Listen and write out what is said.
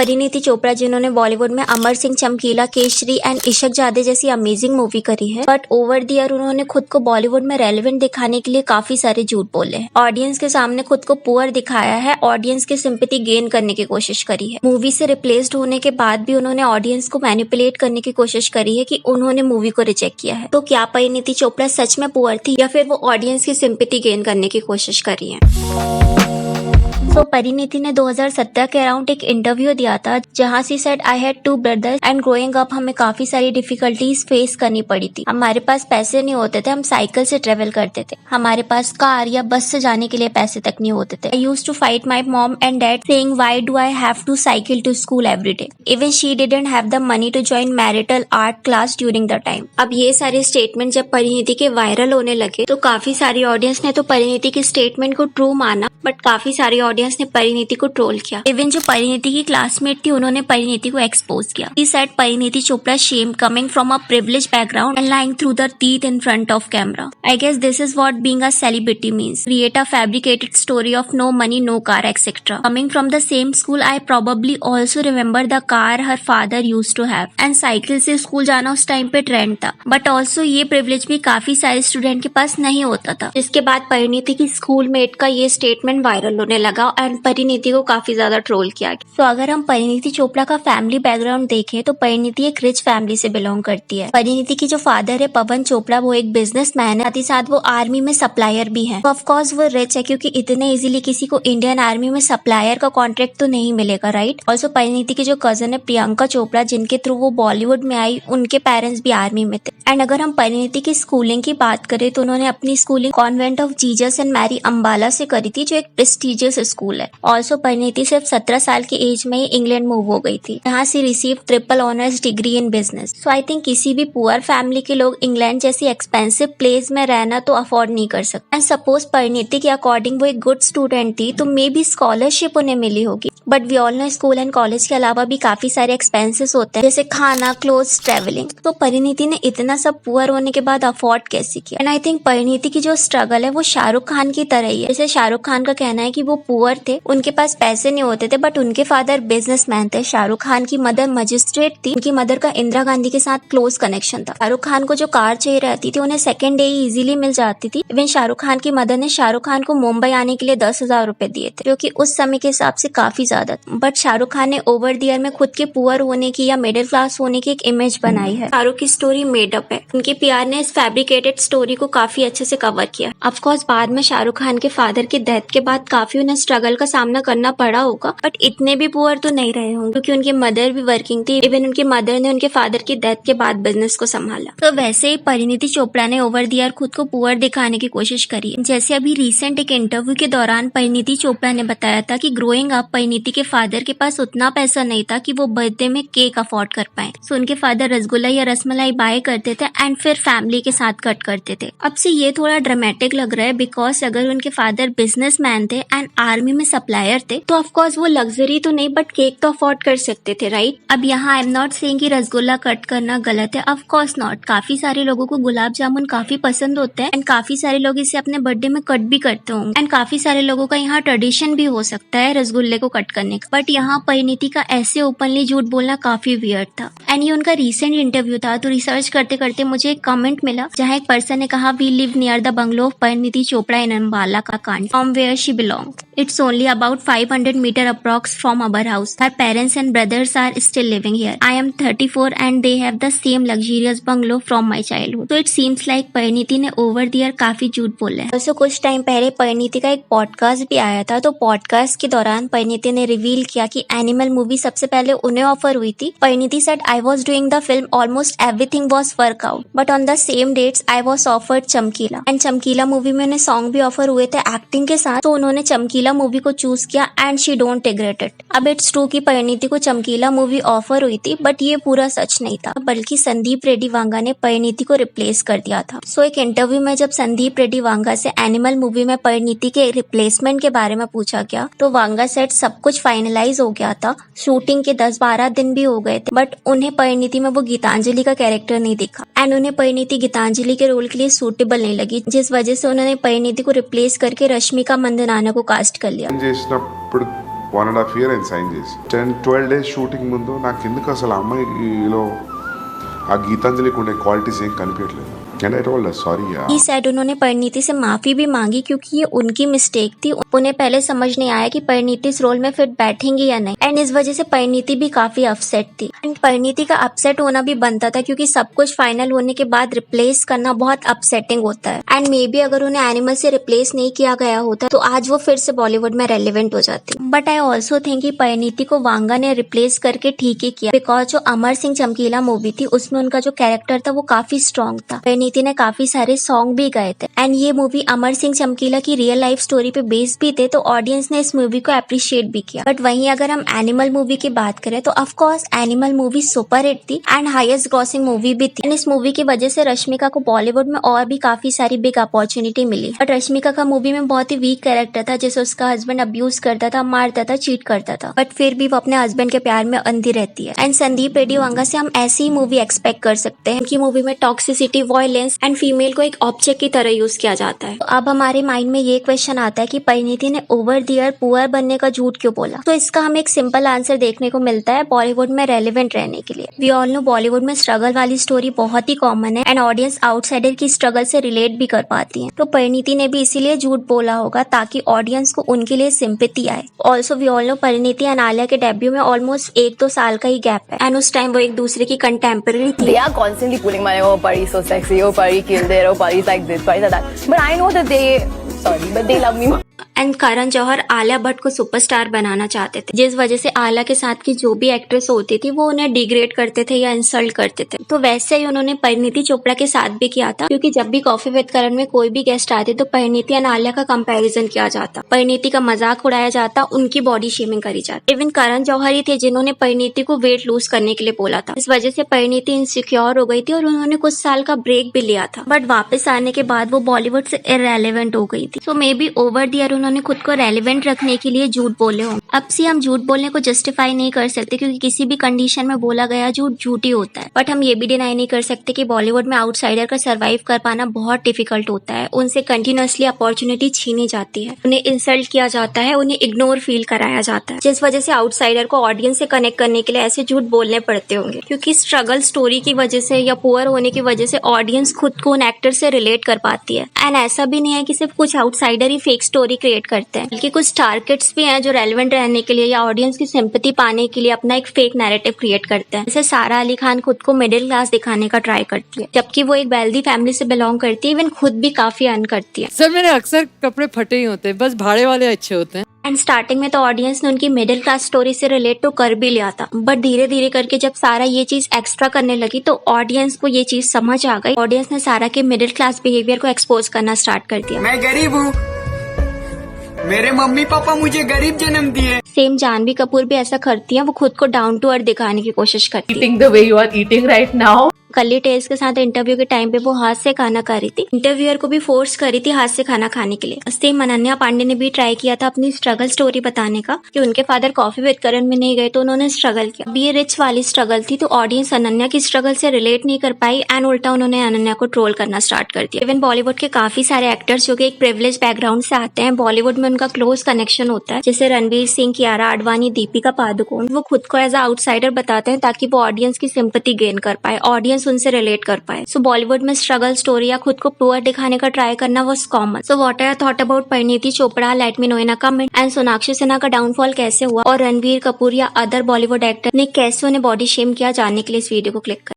परिणीति चोपड़ा जिन्होंने बॉलीवुड में अमर सिंह, चमकीला, केसरी एंड इश्क जादे जैसी अमेजिंग मूवी करी है, बट ओवर द ईयर उन्होंने खुद को बॉलीवुड में रेलेवेंट दिखाने के लिए काफी सारे झूठ बोले हैं। ऑडियंस के सामने खुद को पुअर दिखाया है, ऑडियंस की सिंपैथी गेन करने की कोशिश करी है। मूवी से रिप्लेस्ड होने के बाद भी उन्होंने ऑडियंस को मैनिपुलेट करने की कोशिश करी है कि उन्होंने मूवी को रिजेक्ट किया है। तो क्या परिणीति चोपड़ा सच में पुअर थी या फिर वो ऑडियंस की सिंपैथी गेन करने की कोशिश कर रही है? तो परिणीति ने 2017 के अराउंड एक इंटरव्यू दिया था जहां she said I had 2 brothers and growing up हमें काफी सारी डिफिकल्टीज फेस करनी पड़ी थी। हमारे पास पैसे नहीं होते थे, हम साइकिल से ट्रेवल करते थे। हमारे पास कार या बस से जाने के लिए पैसे तक नहीं होते थे। I used to fight my mom and dad saying why do I have to cycle to school every day. Even she didn't have the money to join marital art class during the time. अब ये सारे statement जब परिणीति के viral होने लगे तो काफी सारी ऑडियंस ने तो परिणीति के स्टेटमेंट को ट्रू माना, बट काफी सारी ऑडियंस ने परिणीति को ट्रोल किया। इवन जो परिणीति की क्लासमेट थी उन्होंने परिणीति को एक्सपोज किया। He said Parineeti Chopra shame coming from a privileged background and lying through the teeth in front of camera. I guess this is what being a celebrity means. Create a fabricated story of no money, no car, etc. Coming from the same school, I probably also remember the car her father used to have. And cycle से school जाना उस time पे trend था, but also ये privilege भी काफी सारे student के पास नहीं होता था। जिसके बाद परिणीति की स्कूलमेट का ये स्टेटमेंट वायरल होने लगा एंड परिणीति को काफी ज्यादा ट्रोल किया गया। तो अगर हम परिणीति चोपड़ा का फैमिली बैकग्राउंड देखें तो परिणीति एक रिच फैमिली से बिलोंग करती है। परिणीति की जो फादर है पवन चोपड़ा, वो एक बिजनेसमैन है, साथ ही साथ वो आर्मी में सप्लायर भी है। ऑफ कोर्स वो रिच है क्योंकि इतने इजीली किसी को इंडियन आर्मी में सप्लायर का कॉन्ट्रैक्ट तो नहीं मिलेगा, राइट। ऑल्सो परिणीति की जो कजन है प्रियंका चोपड़ा, जिनके थ्रू वो बॉलीवुड में आई, उनके पेरेंट्स भी आर्मी में थे। एंड अगर हम परिणीति की स्कूलिंग की बात करें तो उन्होंने अपनी schooling convent of Jesus and Mary Ambala से करी थी, जो एक प्रेस्टिजियस स्कूल है। ऑल्सो परिणीति सिर्फ 17 साल की एज में ही इंग्लैंड मूव हो गई थी। यहाँ से receive triple honours degree in business. So I think किसी भी पुअर फैमिली के लोग इंग्लैंड जैसी एक्सपेंसिव प्लेस में रहना तो अफोर्ड नहीं कर सकते। एंड सपोज परिणीति के अकॉर्डिंग वो एक गुड स्टूडेंट थी तो मे बी स्कॉलरशिप उन्हें मिली होगी, but we all know school and college के अलावा भी काफी सारे एक्सपेंसेस होते हैं, जैसे खाना, क्लोथ्स, ट्रेवलिंग। तो परिणीति ने इतना सब पुअर होने के बाद अफोर्ड कैसे किया? एंड आई थिंक परिणीति की जो स्ट्रगल है वो शाहरुख खान की तरह ही है। जैसे शाहरुख खान का कहना है कि वो पुअर थे, उनके पास पैसे नहीं होते थे, बट उनके फादर बिजनेसमैन थे। शाहरुख खान की मदर मजिस्ट्रेट थी, उनकी मदर का इंदिरा गांधी के साथ क्लोज कनेक्शन था। शाहरुख खान को जो कार चाहिए रहती थी उन्हें सेकंड डे ही इजीली मिल जाती थी। इवन शाहरुख खान की मदर ने शाहरुख खान को मुंबई आने के लिए 10,000 रुपए दिए थे, जो कि उस समय के हिसाब से काफी ज्यादा। बट शाहरुख खान ने ओवर द ईयर में खुद के पुअर होने की या मिडिल क्लास होने की एक इमेज बनाई है। शाहरुख की स्टोरी मेडअप है। उनके पीआर ने इस फैब्रिकेटेड स्टोरी को काफी अच्छे से कवर किया। ऑफ कोर्स बाद में शाहरुख खान के फादर की डेथ के बाद काफी उन्हें स्ट्रगल का सामना करना पड़ा होगा, बट इतने भी पुअर तो नहीं रहे होंगे क्योंकि उनकी मदर भी वर्किंग थी। इवन उनकी मदर ने उनके फादर की डेथ के बाद बिजनेस को संभाला। तो वैसे ही परिणीति चोपड़ा ने ओवर द ईयर खुद को पुअर दिखाने की कोशिश करी। जैसे अभी रिसेंट एक इंटरव्यू के दौरान परिणीति चोपड़ा ने बताया था कि ग्रोइंग अप परिणीति के फादर के पास उतना पैसा नहीं था कि वो बर्थडे में केक अफोर्ड कर पाए। सो उनके फादर रसगुल्ला या रसमलाई बाय करते थे एंड फिर फैमिली के साथ कट करते थे। अब से ये थोड़ा ड्रामेटिक लग रहा है बिकॉज अगर उनके फादर बिजनेसमैन थे एंड आर्मी में सप्लायर थे तो ऑफकोर्स वो लग्जरी तो नहीं बट केक तो अफोर्ड कर सकते थे, राइट। अब यहाँ आई एम नॉट सेइंग कि रसगुल्ला कट करना गलत है, ऑफ कोर्स नॉट। काफी सारे लोगों को गुलाब जामुन काफी पसंद होते हैं एंड काफी सारे लोग इसे अपने बर्थडे में कट भी करते होंगे एंड काफी सारे लोगों का यहाँ ट्रेडिशन भी हो सकता है रसगुल्ले को कट करने का। बट यहाँ परिणीति का ऐसे ओपनली झूठ बोलना काफी वियर्ड था। एंड ये उनका रिसेंट इंटरव्यू था, तो रिसर्च करते करते मुझे एक कमेंट मिला जहाँ एक पर्सन ने कहा we live near the bungalow of Parineeti Chopra in Ambala का कांड from where she belong. It's only about 500 meter approx from our house. Her parents and brothers are still living here. I am 34 and they have the same luxurious bungalow from my childhood. So it seems like Parineeti ने over the year काफी झूठ बोला है। वैसे कुछ time पहले परिणीति का एक पॉडकास्ट भी आया था, तो पॉडकास्ट के दौरान परिणीति ने रिवील किया कि एनिमल मूवी सबसे पहले उन्हें ऑफर हुई थी। Parineeti said I was doing the film, almost everything was work out, but on the same dates I was offered चमकीला। एंड चमकीला मूवी में उन्हें सॉन्ग भी ऑफर हुए थे एक्टिंग के साथ, तो उन्होंने चमकीला मूवी को चूज किया and she don't regret it. अब इट्स ट्रू कि परिणीति को चमकीला मूवी ऑफर हुई थी, बट ये पूरा सच नहीं था, बल्कि संदीप रेड्डी वांगा ने परिणीति को रिप्लेस कर दिया था। सो एक इंटरव्यू में जब संदीप रेड्डी वांगा से एनिमल मूवी में परिणीति के रिप्लेसमेंट के बारे में पूछा गया तो वांगा सेट सब कुछ फाइनलाइज हो गया था, शूटिंग के 10-12 दिन भी हो गए थे, बट उन्हें परिणीति में वो गीतांजलि का कैरेक्टर नहीं दिखा एंड उन्हें परिणीति गीतांजलि के रोल के लिए सूटेबल नहीं लगी, जिस वजह से उन्होंने परिणीति को रिप्लेस करके रश्मिका मंदनाना को कास्ट कर लिया। చేసినప్పుడు 1.5 year and sign చేసి 10-12 days షూటింగ్ ముందు నాకు ఎందుకు అసలు అమ్మాయిలో ఆ గీతాంజలికి ఉండే క్వాలిటీస్ ఏం కనిపించట్లేదు. And I told her, sorry यार. He said उन्होंने परिणीति से माफी भी मांगी क्योंकि ये उनकी मिस्टेक थी. उन्हें पहले समझ नहीं आया कि परिणीति इस रोल में फिट बैठेंगी या नहीं एंड इस वजह से परिणीति भी काफी अपसेट थी एंड परिणीति का अपसेट होना भी बनता था क्योंकि सब कुछ फाइनल होने के बाद रिप्लेस करना बहुत अपसेटिंग होता है एंड मे बी अगर उन्हें एनिमल से रिप्लेस नहीं किया गया होता तो आज वो फिर से बॉलीवुड में रेलिवेंट हो जाती. बट आई ऑल्सो थिंक कि परिणीति को वांगा ने रिप्लेस करके ठीक ही किया बिकॉज जो अमर सिंह चमकीला मूवी थी उसमें उनका जो कैरेक्टर था वो काफी स्ट्रॉन्ग था. परिणीति ने काफी सारे सॉन्ग भी गाए थे एंड ये मूवी अमर सिंह चमकीला की रियल लाइफ स्टोरी पे बेस्ड भी थे तो ऑडियंस ने इस मूवी को अप्रिशिएट भी किया. बट वहीं अगर हम एनिमल मूवी की बात करें तो of course animal movie super hit थी एंड हाईएस्ट ग्रॉसिंग मूवी भी थी एंड इस मूवी की वजह से रश्मिका को बॉलीवुड में और भी काफी सारी बिग अपॉर्चुनिटी मिली. बट रश्मिका का मूवी में बहुत ही वीक कैरेक्टर था जिसे उसका हस्बैंड अब्यूज करता था, मारता था, चीट करता था बट फिर भी वो अपने हस्बैंड के प्यार में अंधी रहती है. एंड संदीप रेड्डी वांगा से हम ऐसी ही मूवी एक्सपेक्ट कर सकते हैं कि मूवी में टॉक्सिसिटी, वायलेंस एंड फीमेल को एक ऑब्जेक्ट की तरह यूज किया जाता है. तो अब हमारे माइंड में ये क्वेश्चन आता है कि परिणीति ने ओवर द ईयर पुअर बनने का झूठ क्यों बोला. तो इसका हमें एक सिंपल आंसर देखने को मिलता है बॉलीवुड में रेलिवेंट रहने के लिए. वी ऑल नो बॉलीवुड में स्ट्रगल वाली स्टोरी बहुत ही कॉमन है एंड ऑडियंस आउटसाइडर की स्ट्रगल से रिलेट भी कर पाती है. तो परिणीति ने भी इसीलिए झूठ बोला होगा ताकि ऑडियंस को उनके लिए सिंपैथी आए. Also we all know Parineeti and Alia के डेब्यू में ऑलमोस्ट 1-2 साल का ही गैप है एंड उस टाइम वो एक दूसरे की कंटेम्पररी थी. They are constantly pulling my, oh, Pari so sexy, oh, Pari killed there, oh, Pari's like this, Pari's like that. But I know that they love me more. And Karan Johar Alia Bhatt को superstar बनाना चाहते थे जिस वजह से आलिया के साथ की जो भी एक्ट्रेस होती थी वो उन्हें डिग्रेड करते थे या इंसल्ट करते थे. तो वैसे ही उन्होंने परिणीति चोपड़ा के साथ भी किया था क्योंकि जब भी कॉफी विद करण में कोई भी गेस्ट आते तो परिणीति एंड आलिया का कंपैरिजन किया जाता, परिणीति का मजाक उड़ाया जाता, उनकी बॉडी शेमिंग करी जाती. इवन करण जौहर ही थे जिन्होंने परिणीति को वेट लूज करने के लिए बोला था. इस वजह से परिणीति इनसिक्योर हो गई थी और उन्होंने कुछ साल का ब्रेक भी लिया था बट वापस आने के बाद वो बॉलीवुड से इररेलेवेंट हो गई थी. So maybe over the year उन्होंने खुद को रेलिवेंट रखने के लिए झूठ बोले हों. अब से हम झूठ बोलने को जस्टिफाई नहीं कर सकते क्योंकि किसी भी कंडीशन में बोला गया झूठ झूठ ही होता है. बट हम ये भी डिनाई नहीं कर सकते कि बॉलीवुड में आउटसाइडर का सर्वाइव कर पाना बहुत डिफिकल्ट होता है. उनसे कंटिन्यूअसली अपॉर्चुनिटी छीनी जाती है, उन्हें इंसल्ट किया जाता है, उन्हें इग्नोर फील कराया जाता है जिस वजह से आउटसाइडर को ऑडियंस से कनेक्ट करने के लिए ऐसे झूठ बोलने पड़ते होंगे क्योंकि स्ट्रगल स्टोरी की वजह से या पुअर होने की वजह से ऑडियंस खुद को उन एक्टर से रिलेट कर पाती है. एंड ऐसा भी नहीं है कि सिर्फ कुछ आउटसाइडर ही फेक स्टोरी क्रिएट करते हैं बल्कि कुछ टारगेट्स भी हैं जो रेलेवेंट रहने के लिए या ऑडियंस की सिंपैथी पाने के लिए अपना एक फेक नैरेटिव क्रिएट करते हैं. जैसे सारा अली खान खुद को मिडिल क्लास दिखाने का ट्राई करती है जबकि वो एक वेल्दी फैमिली से बिलोंग करती है, इवन खुद भी काफी अर्न करती है. सर मेरे अक्सर कपड़े फटे ही होते हैं, बस भाड़े वाले अच्छे होते हैं. एंड स्टार्टिंग में तो ऑडियंस ने उनकी मिडिल क्लास स्टोरी से रिलेट तो कर भी लिया था बट धीरे धीरे करके जब सारा ये चीज एक्स्ट्रा करने लगी तो ऑडियंस को ये चीज समझ आ गई. ऑडियंस ने सारा के मिडिल क्लास बिहेवियर को एक्सपोज करना स्टार्ट कर दिया. मैं गरीब हूँ, मेरे मम्मी पापा मुझे गरीब जन्म दिए. सेम जानवी कपूर भी ऐसा करती है, वो खुद को डाउन टू अर्थ दिखाने की कोशिश करती है. Eating the way you are eating right now. कली टेल्स के साथ इंटरव्यू के टाइम पे वो हाथ से खाना खा रही थी, इंटरव्यूअर को भी फोर्स करी थी हाथ से खाना खाने के लिए. सेम अनन्या पांडे ने भी ट्राई किया था अपनी स्ट्रगल स्टोरी बताने का कि उनके फादर कॉफी विद करण में नहीं गए तो उन्होंने स्ट्रगल किया. अब ये रिच वाली स्ट्रगल थी तो ऑडियंस अनन्या की स्ट्रगल से रिलेट नहीं कर पाई एंड उल्टा उन्होंने अनन्या को ट्रोल करना स्टार्ट कर दिया. इवन बॉलीवुड के काफी सारे एक्टर्स जो कि एक प्रिविलेज बैकग्राउंड से आते हैं, बॉलीवुड में उनका क्लोज कनेक्शन होता है जैसे रणवीर सिंह, कियारा आडवाणी, दीपिका पादुकोण, वो खुद को एज अ आउटसाइडर बताते हैं ताकि वो ऑडियंस की सिंपैथी गेन कर पाए, ऑडियंस उनसे रिलेट कर पाए. सो बॉलीवुड में स्ट्रगल स्टोरी या खुद को पुअर दिखाने का ट्राई करना was common. So what are thought about Parineeti Chopra? Let me know in a comment. And Sonakshi Sinha का डाउनफॉल कैसे हुआ और रणवीर कपूर या अदर बॉलीवुड एक्टर ने कैसे उन्हें बॉडी शेम किया, जानने के लिए इस वीडियो को क्लिक करें.